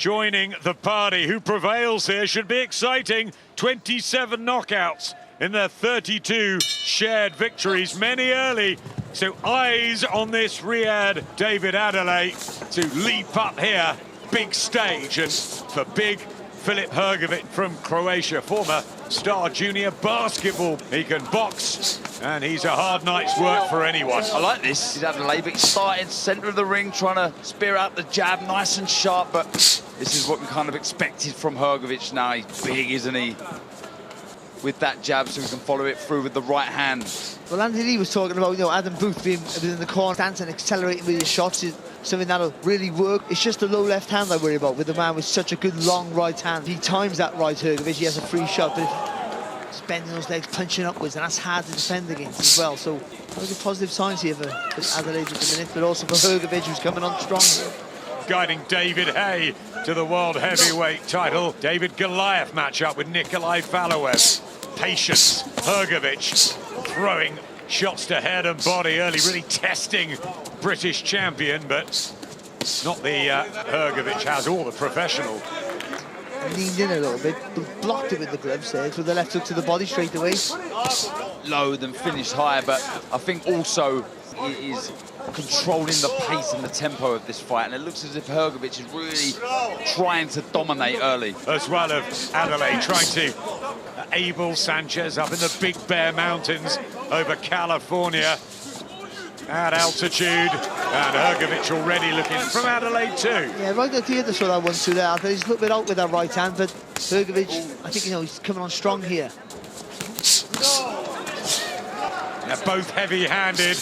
joining the party. Who prevails here should be exciting. 27 knockouts in their 32 shared victories, many early. So eyes on this Riyadh David Adeleye to leap up here. Big stage, and for big Filip Hrgovic from Croatia, former star junior basketball. He can box, and he's a hard night's work for anyone. I like this. He's Adelaide, but he started centre of the ring, trying to spear out the jab, nice and sharp, but this is what we kind of expected from Hrgovic now. He's big, isn't he? With that jab, so he can follow it through with the right hand. Well, Andy Lee was talking about, Adam Booth being within the corner stance and accelerating with his shots is something that'll really work. It's just the low left hand I worry about with the man with such a good long right hand. He times that right, Hrgovic, he has a free shot, but if he's bending those legs, punching upwards, and that's hard to defend against as well. So those are positive signs here for Adelaide at the minute, but also for Hrgovic, who's coming on strong here. Guiding David Hay to the world heavyweight title. David Goliath matchup with Nikolai Calo-oy. Patience, Hrgovic throwing shots to head and body early, really testing British champion, but not the Hrgovic has all the professional. Leaned in a little bit, blocked it with the gloves there, with the left hook to the body straight away. Low than finished high, but I think also he is controlling the pace and the tempo of this fight, and it looks as if Hrgovic is really trying to dominate early. As well as Adelaide trying to Abel Sanchez up in the Big Bear Mountains over California at altitude, and Hrgovic already looking from Adelaide too. Yeah, right at the end, saw that 1-2 there. He's a little bit out with that right hand, but Hrgovic, I think, he's coming on strong here. They're both heavy-handed.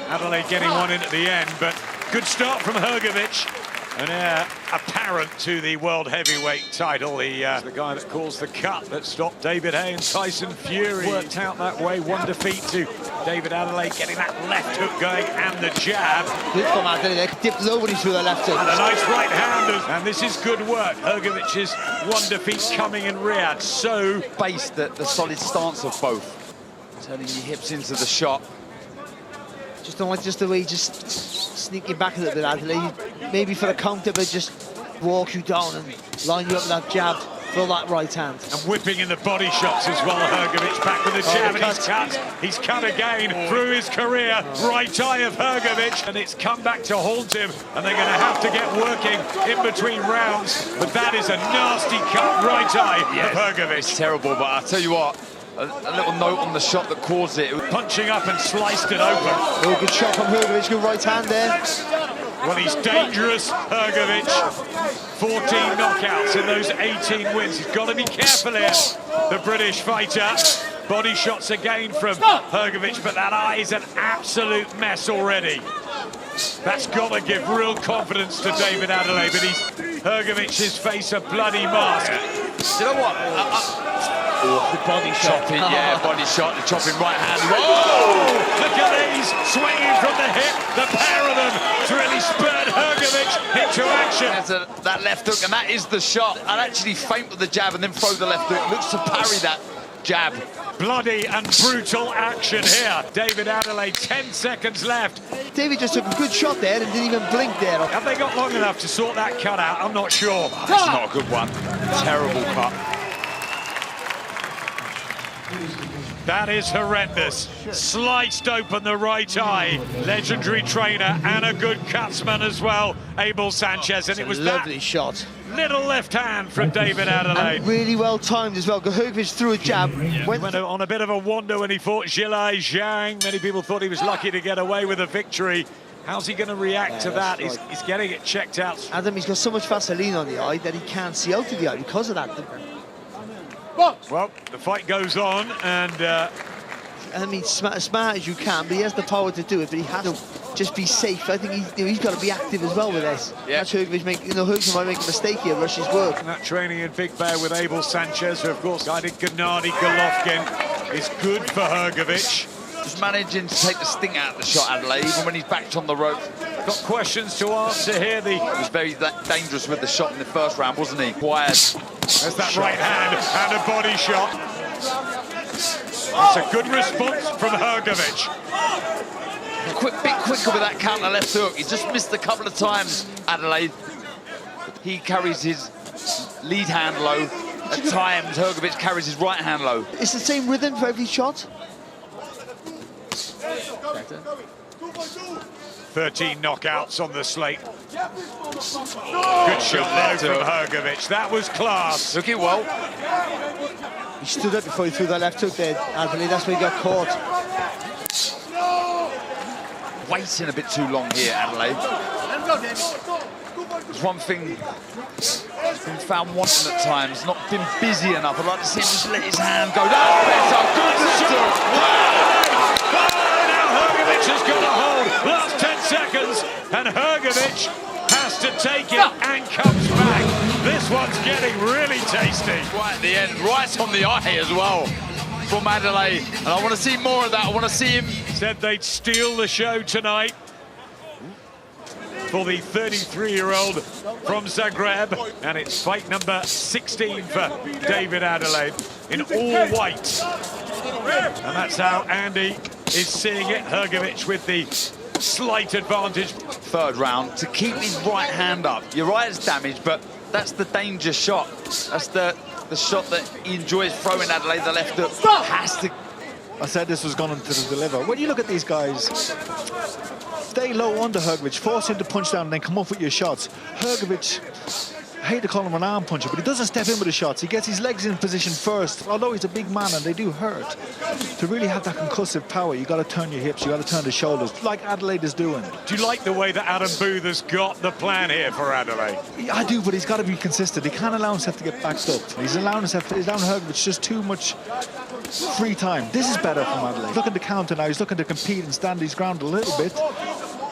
Adelaide getting one in at the end, but good start from Hrgovic. An heir apparent to the world heavyweight title. The guy that calls the cut that stopped David Hay and Tyson Fury. Worked out that way, one defeat to David Adelaide, getting that left hook going and the jab. Good from Adelaide, dipped low when he threw the left hook. And a nice right hand, and this is good work. Hrgovic's one defeat coming in Riyadh. So based the solid stance of both. Turning your hips into the shot. Just don't like just the way he just sneaking back a little bit, Adelaide. Maybe for a counter, but just walk you down and line you up with that jab, throw that right hand. And whipping in the body shots as well, Hrgovic back with the jab, and he's cut. He's cut again through his career. Right eye of Hrgovic, and it's come back to haunt him, and they're going to have to get working in between rounds. But that is a nasty cut right eye of Hrgovic. It's terrible, but I'll tell you what, a little note on the shot that caused it. Punching up and sliced it open. Oh, good shot from Hrgovic, good right hand there. Well, he's dangerous, Hrgovic. 14 knockouts in those 18 wins. He's got to be careful here, the British fighter. Body shots again from Hrgovic, but that eye is an absolute mess already. That's got to give real confidence to David Adelaide, but Hrgovic's face a bloody mask. You know what? The body shot. Yeah, body shot, the chopping right hand. Whoa! Look at these, swinging from the hip, the pair of them to really spurred Hrgovic into action. There's that left hook, and that is the shot. I'd actually feint with the jab and then throw the left hook. Looks to parry that jab. Bloody and brutal action here. David Adelaide, 10 seconds left. David just took a good shot there and didn't even blink there. Have they got long enough to sort that cut out? I'm not sure. That's not a good one. Terrible cut. That is horrendous. Sliced open the right eye. Legendary trainer and a good cutsman as well, Abel Sanchez. And it was lovely that shot. Little left hand from David Adelaide. And really well timed as well. Hrgovic threw a jab. Went on a bit of a wander when he fought Zhilei Zhang. Many people thought he was lucky to get away with a victory. How's he going to react to that? Right. He's getting it checked out. Adam, he's got so much Vaseline on the eye that he can't see out of the eye because of that. Well, the fight goes on, and I mean, as smart as you can, but he has the power to do it, but he has to just be safe. I think he's got to be active as well with this. Yeah. That's Hrgovic Hrgovic might make a mistake here, rush his work. And that training in Big Bear with Abel Sanchez, who of course guided Gennady Golovkin, is good for Hrgovic. Just managing to take the sting out of the shot, Adelaide, even when he's backed on the rope. Got questions to answer here. He was very dangerous with the shot in the first round, wasn't he? Quiet. There's that right hand and a body shot. That's a good response from Hrgovic. Bit quicker with that counter left hook. He just missed a couple of times, Adelaide. he carries his lead hand low. At times, Hrgovic carries his right hand low. It's the same rhythm for every shot. 13 knockouts on the slate. Good shot there from Hrgovic. That was class. Took it well. He stood up before he threw that left hook there, Anthony. That's where he got caught. Waiting a bit too long here, Adelaide. There's one thing he's been found wanting at times, not been busy enough. I'd like to see him just let his hand go. That's better. Good shot. Now Hrgovic has got a hold. Last 10 seconds, and Hrgovic has to take it and comes back. This one's getting really tasty. Right at the end, right on the eye as well from Adelaide. And I want to see more of that. I want to see him. Said they'd steal the show tonight for the 33-year-old from Zagreb. And it's fight number 16 for David Adelaide in all white. And that's how Andy is seeing it. Hrgovic with the slight advantage. Third round, to keep his right hand up. You're right, it's damaged, but that's the danger shot. That's the shot that he enjoys throwing. Adelaide, the left hook has to. I said this was going to deliver. When you look at these guys, stay low under Hrgovic, force him to punch down and then come up with your shots. Hrgovic, I hate to call him an arm puncher, but he doesn't step in with the shots. He gets his legs in position first. Although he's a big man and they do hurt, to really have that concussive power, you got to turn your hips, you got to turn the shoulders, like Adelaide is doing. Do you like the way that Adam Booth has got the plan here for Adelaide? I do, but he's got to be consistent. He can't allow himself to get backed up. He's allowing Hrgovic just too much free time. This is better from Adelaide. He's looking to counter now. He's looking to compete and stand his ground a little bit,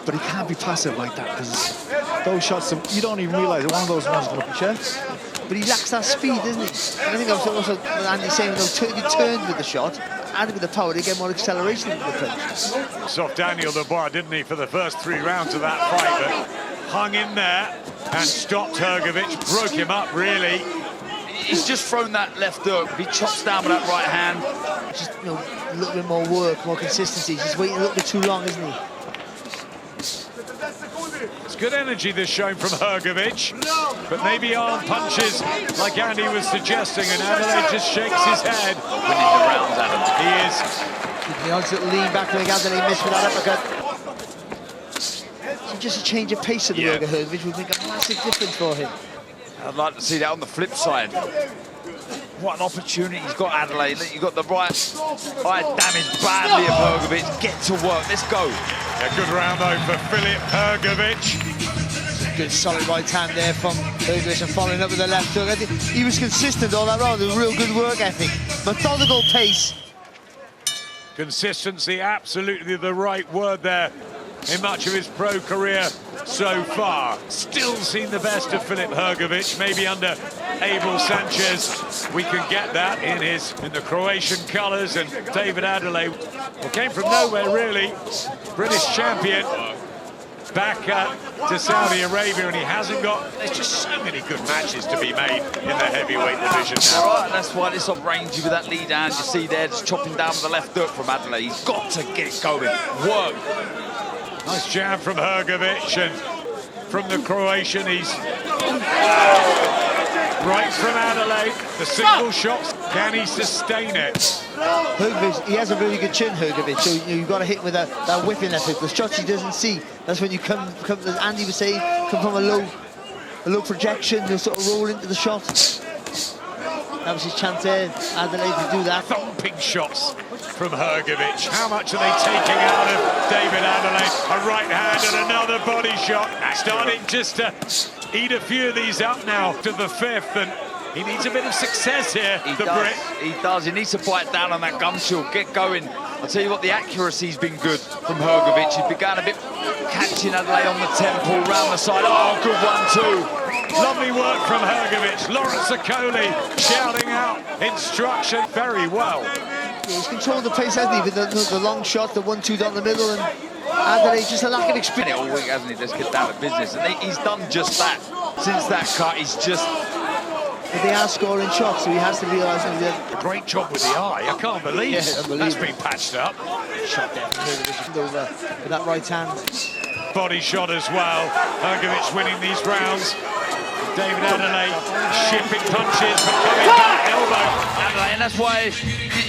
but he can't be passive like that because those shots, you don't even realise that one of those ones is going to be checked. But he lacks that speed, doesn't he? And I think also Andy's saying, though, he turned with the shot, and with the power, they get more acceleration with the punch. Soft Daniel Dubois, didn't he, for the first 3 rounds of that fight, but hung in there and stopped Hrgovic, broke him up, really. He's just thrown that left hook. He chops down with that right hand. Just, you know, a little bit more work, more consistency. He's just waiting a little bit too long, isn't he? It's good energy this shown from Hrgovic, but maybe arm punches like Andy was suggesting, and Adelaide just shakes his head. Winning the rounds, Adam. He is. The odds that lean back like Adelaide missed with that uppercut. So just a change of pace of the work of Hrgovic would make a massive difference for him. I'd like to see that on the flip side. What an opportunity he's got, Adelaide. You've got the right eye damaged badly of Hrgovic. Get to work, let's go. A good round though for Filip Hrgovic. Good solid right hand there from Hrgovic and following up with the left hook. I think he was consistent all that round, a real good work ethic. Methodical pace. Consistency, absolutely the right word there in much of his pro career so far. Still seen the best of Filip Hrgovic, maybe under Abel Sanchez. We can get that in the Croatian colours, and David Adelaide came from nowhere really. British champion back to Saudi Arabia, and he hasn't got. There's just so many good matches to be made in the heavyweight division now. Right, and that's why this up rangy with that lead hand you see there, just chopping down with the left hook from Adelaide. He's got to get going. Work. Nice jab from Hrgovic, and from the Croatian, he's right from Adelaide. The single shots, can he sustain it? Hrgovic, he has a really good chin, Hrgovic, so you've got to hit with that whipping effort. The shots he doesn't see, that's when you come as Andy was saying, come from a low projection, you sort of roll into the shot. That was his chance there, Adelaide, to do that. Thumping shots from Hrgovic. How much are they taking out of David Adelaide? A right hand and another body shot. Starting just to eat a few of these up now to the 5th, and he needs a bit of success here, the Brit. He does. He needs to bite down on that gum shield, get going. I'll tell you what, the accuracy's been good from Hrgovic. He began a bit catching Adelaide on the temple, round the side. Oh, good one too. Lovely work from Hrgovic. Lawrence Okoli shouting out instruction very well. Yeah, he's controlled the pace, hasn't he, with the long shot, the 1-2 down the middle, and Adelaide just a lack of experience. All week, hasn't he? Let's get down to business. And he's done just that. Since that cut, he's just... But they are scoring shots, so he has to realise that. A great job with the eye. I can't believe that's been patched up. Shot there from Hrgovic over with that right hand. Body shot as well. Hrgovic winning these rounds. David Adelaide shipping punches, but coming back, elbow. Adelaide, and that's why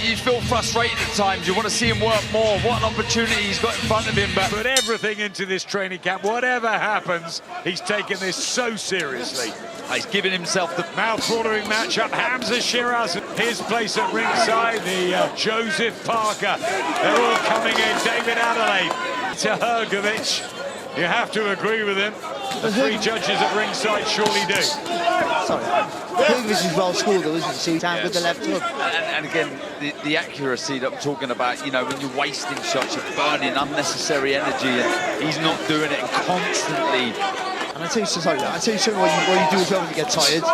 you feel frustrated at times. You want to see him work more. What an opportunity he's got in front of him. But Put everything into this training camp. Whatever happens, he's taking this so seriously. he's giving himself the Mouth-watering matchup. Hamza Shiraz, his place at ringside. The Joseph Parker. They're all coming in. David Adelaide to Hrgovic. You have to agree with him. The three judges at ringside surely do. Sorry. Hrgovic is well schooled though, isn't he? So he's down with the left hook. and again, the accuracy that I'm talking about, you know, when you're wasting shots, you're burning unnecessary energy, and he's not doing it constantly. And I tell you something what you do as well when you get tired.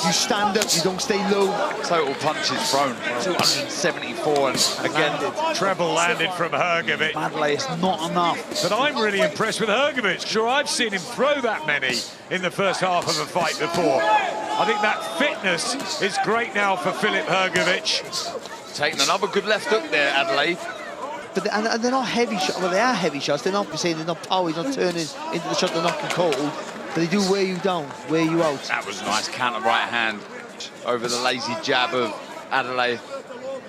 You stand up, you don't stay low. Total punches thrown, 274, and again, Treble landed from Hrgovic. Adelaide, it's not enough. But I'm really impressed with Hrgovic. Sure, I've seen him throw that many in the first half of a fight before. I think that fitness is great now for Filip Hrgovic. Taking another good left hook there, Adelaide. But they're not heavy shots. Well, they are heavy shots. They're not saying they're not power. He's not turning into the shot. They're knocking cold. But they do wear you down, wear you out. That was a nice counter right hand over the lazy jab of Adelaide.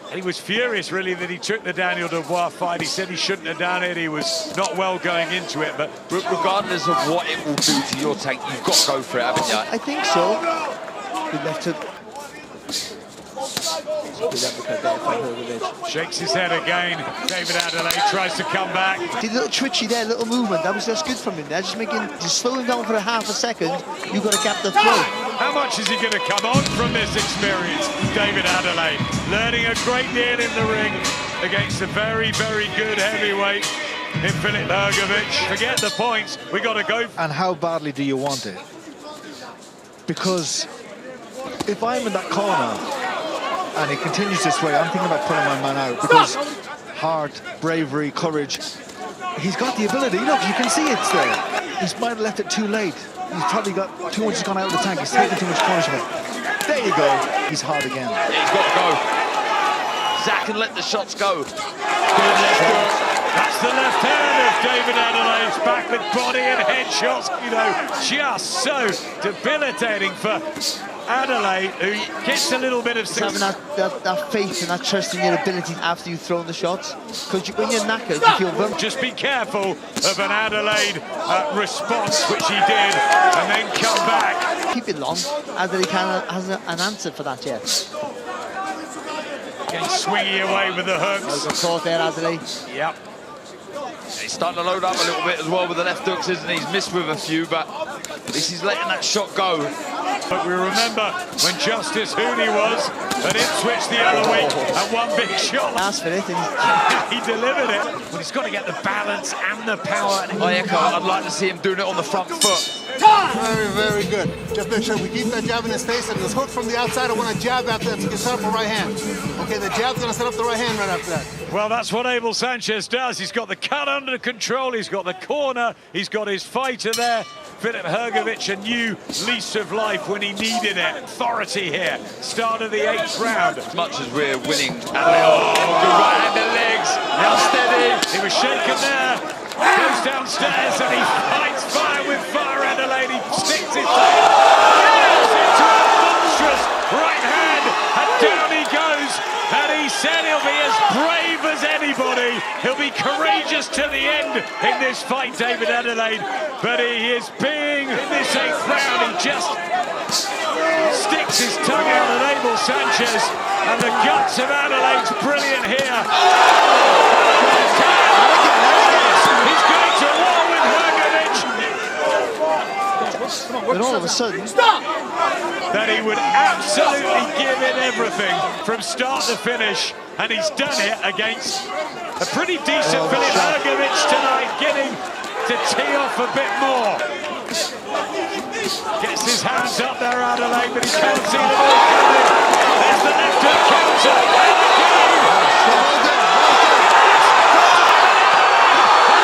And he was furious, really, that he took the Daniel Dubois fight. He said he shouldn't have done it. He was not well going into it. But regardless of what it will do to your tank, you've got to go for it, haven't you? I think so. Good left hook. Good uppercut there from Hrgovic. Shakes his head again. David Adelaide tries to come back. See, a little twitchy there, little movement. That's good from him there. Just slow him down for a half a second. You've got to cap the throw. How much is he going to come on from this experience? David Adelaide learning a great deal in the ring against a very, very good heavyweight in Filip Hrgovic. Forget the points. We got to go. And how badly do you want it? Because if I'm in that corner and he continues this way, I'm thinking about pulling my man out, because heart, bravery, courage, he's got the ability. Look, you can see it's there. He might have left it too late. He's probably got too much gone out of the tank. He's taking too much punishment. There you go. He's hard again. Yeah, he's got to go. Zach can let the shots go. Good left hook. That's the left hand of David Adelaide's back with body and head shots. You know, just so debilitating for Adelaide, who gets a little bit of having that faith and that trust in your ability after you've thrown the shots. Because when you're knackered, you feel vulnerable. Just be careful of an Adelaide response, which he did, and then come back. Keep it long. Adelaide has an answer for that yet. Getting swingy away with the hooks. Good thought there, Adelaide. Yep. He's starting to load up a little bit as well with the left hooks, isn't he? He's missed with a few, but at least he's letting that shot go. But we remember when Justice Hooney was at Ipswich the other week and one big shot. Asked for it, and he delivered it. But he's got to get the balance and the power. I echo, I'd like to see him doing it on the front foot. Very, very good. Just make sure we keep that jab in his face, and this hook from the outside, I want to jab after that to get set up a right hand. Okay, the jab's going to set up the right hand right after that. Well, that's what Abel Sanchez does. He's got the cut under control, he's got the corner, he's got his fighter there. Filip Hrgovic, a new lease of life when he needed it. Authority here. Start of the 8th round. As much as we're winning, good right hand and legs. Now steady. He was shaken there. Goes downstairs and he fights fire with fire. Adelaide, he sticks his leg. Into a monstrous right hand. And down he goes. And he said he'll be as brave as anybody. He'll be courageous to the end in this fight, David Adelaide. But he is being, in this 8th round, he just sticks his tongue out at Abel Sanchez. And the guts of Adelaide's brilliant here. He's going to war with Hrgovic. then all of a sudden... That he would absolutely give it everything from start to finish. And he's done it against a pretty decent Filip Hrgovic tonight, getting to tee off a bit more. Gets his hands up there, Adelaide, but he can't see the ball coming. There's the left hook counter.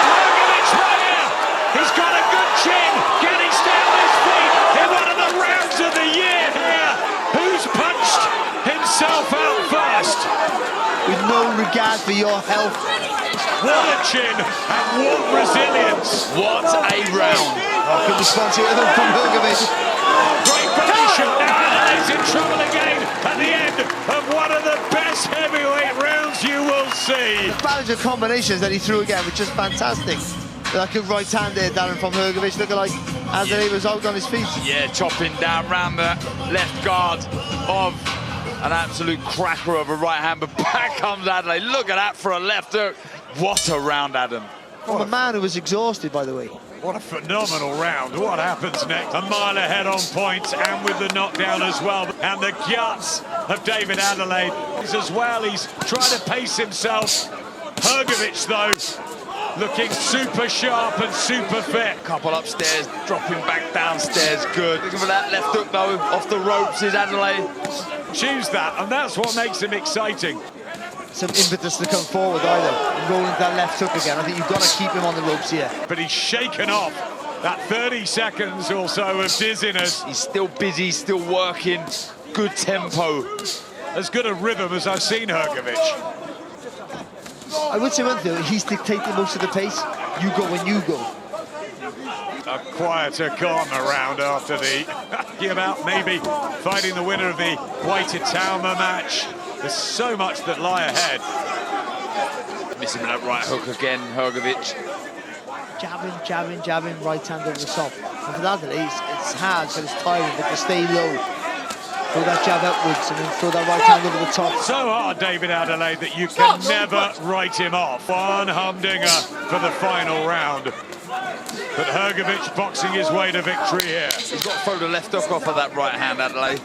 Hrgovic right here. He's got a good chin. Can he stay on his feet in one of the rounds of the year here? Who's punched himself out first? With no regard for your health. What a chin and what resilience. What a round. Oh, good response here from Hrgovic. Great body shot. Now Adelaide's in trouble again at the end of one of the best heavyweight rounds you will see. The balance of combinations that he threw again was just fantastic. That good right hand there, Darren, from Hrgovic, looking like Adelaide was out on his feet. Yeah, chopping down round the left guard of an absolute cracker of a right hand, but back comes Adelaide. Look at that for a left hook. What a round, Adam. From a man who was exhausted, by the way. What a phenomenal round. What happens next? A mile ahead on points and with the knockdown as well. And the guts of David Adelaide as well. He's trying to pace himself. Hrgovic, though, looking super sharp and super fit. Couple upstairs, dropping back downstairs. Good. Looking for that left hook, though. Off the ropes is Adelaide. Choose that, and that's what makes him exciting. Some impetus to come forward either. And roll into that left hook again. I think you've got to keep him on the ropes here. But he's shaken off that 30 seconds or so of dizziness. He's still busy, still working. Good tempo. As good a rhythm as I've seen Hrgovic. I would say one thing, he's dictating most of the pace. You go when you go. A quieter, calmer round after the about maybe fighting the winner of the weighted Talma match. There's so much that lie ahead. Missing that right hook again, Hrgovic. Jabbing, right hand over the top. And for that, it's hard, so it's tiring, but to stay low. Throw that jab upwards and then throw that right hand over the top. So hard, David Adelaide, that you can never write him off. One humdinger for the final round. But Hrgovic boxing his way to victory here. He's got to throw the left hook off of that right hand, Adelaide.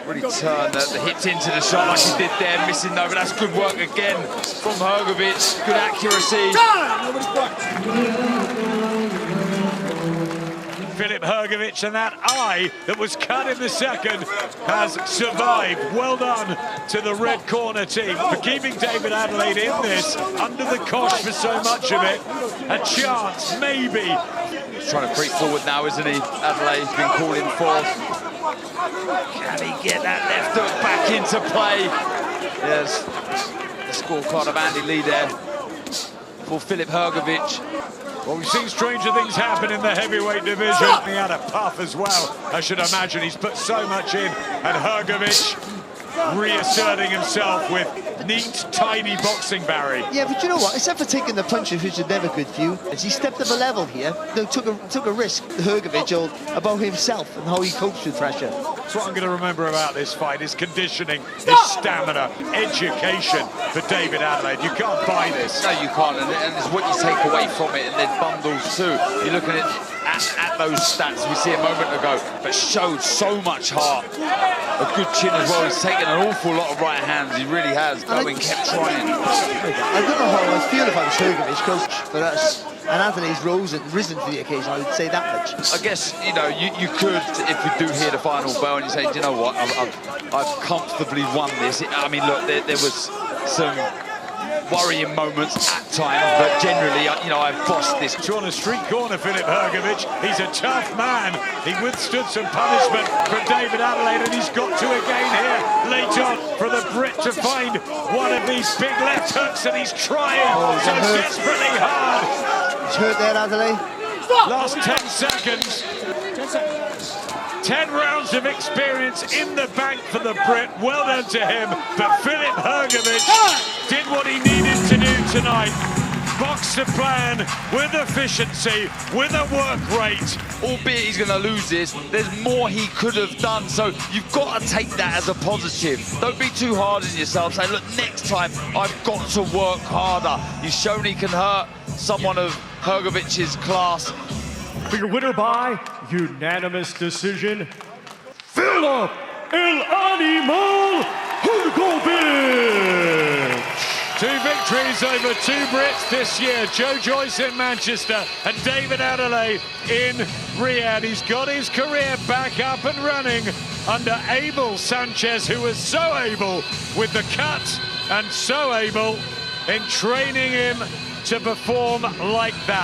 Really turn the hips into the shot like he did there, missing though, but that's good work again from Hrgovic. Good accuracy. Filip Hrgovic, and that eye that was cut in the second has survived. Well done to the red corner team for keeping David Adelaide in this, under the cosh for so much of it. A chance, maybe. He's trying to creep forward now, isn't he? Adelaide's been calling for. Can he get that left hook back into play? Yes, the scorecard of Andy Lee there for Filip Hrgovic. Well, we've seen stranger things happen in the heavyweight division. He had a puff as well, I should imagine. He's put so much in, and Hrgovic reasserting himself with neat, tiny boxing, Barry. Yeah, but you know what? Except for taking the punches, which are never good for you, he stepped up a level here. No, took a risk, Hrgovic, about himself and how he copes with pressure. That's what I'm going to remember about this fight, his conditioning, his stamina, education for David Adelaide. You can't buy this. No, you can't, and it's what you take away from it, and there's bundles too. You're looking at those stats we see a moment ago, but showed so much heart. A good chin as well. He's taken an awful lot of right hands. He really has. Going, kept trying. I don't know how I'd feel if I was Hrgovic, because for us, and Adelaide's risen to the occasion, I would say that much. I guess, you know, you could, if you do hear the final bell and you say, do you know what, I've comfortably won this. I mean, look, there was some worrying moments at times, but generally, you know, I've bossed this. On a street corner, Filip Hrgovic. He's a tough man. He withstood some punishment from David Adelaide, and he's got to again here late on for the Brit to find one of these big left hooks, and he's trying so desperately hard. He's hurt there, Adelaide. Last 10 seconds. 10 rounds of experience in the bank for the Brit. Well done to him. But Filip Hrgovic did what he needed to do tonight. Boxed the plan with efficiency, with a work rate. Albeit he's going to lose this, there's more he could have done. So you've got to take that as a positive. Don't be too hard on yourself. Say, look, next time I've got to work harder. He's shown he can hurt someone of Hrgovic's class. For your winner by unanimous decision, Filip Hrgovic! 2 victories over 2 Brits this year. Joe Joyce in Manchester and David Adelaide in Riyadh. He's got his career back up and running under Abel Sanchez, who was so able with the cut and so able in training him to perform like that.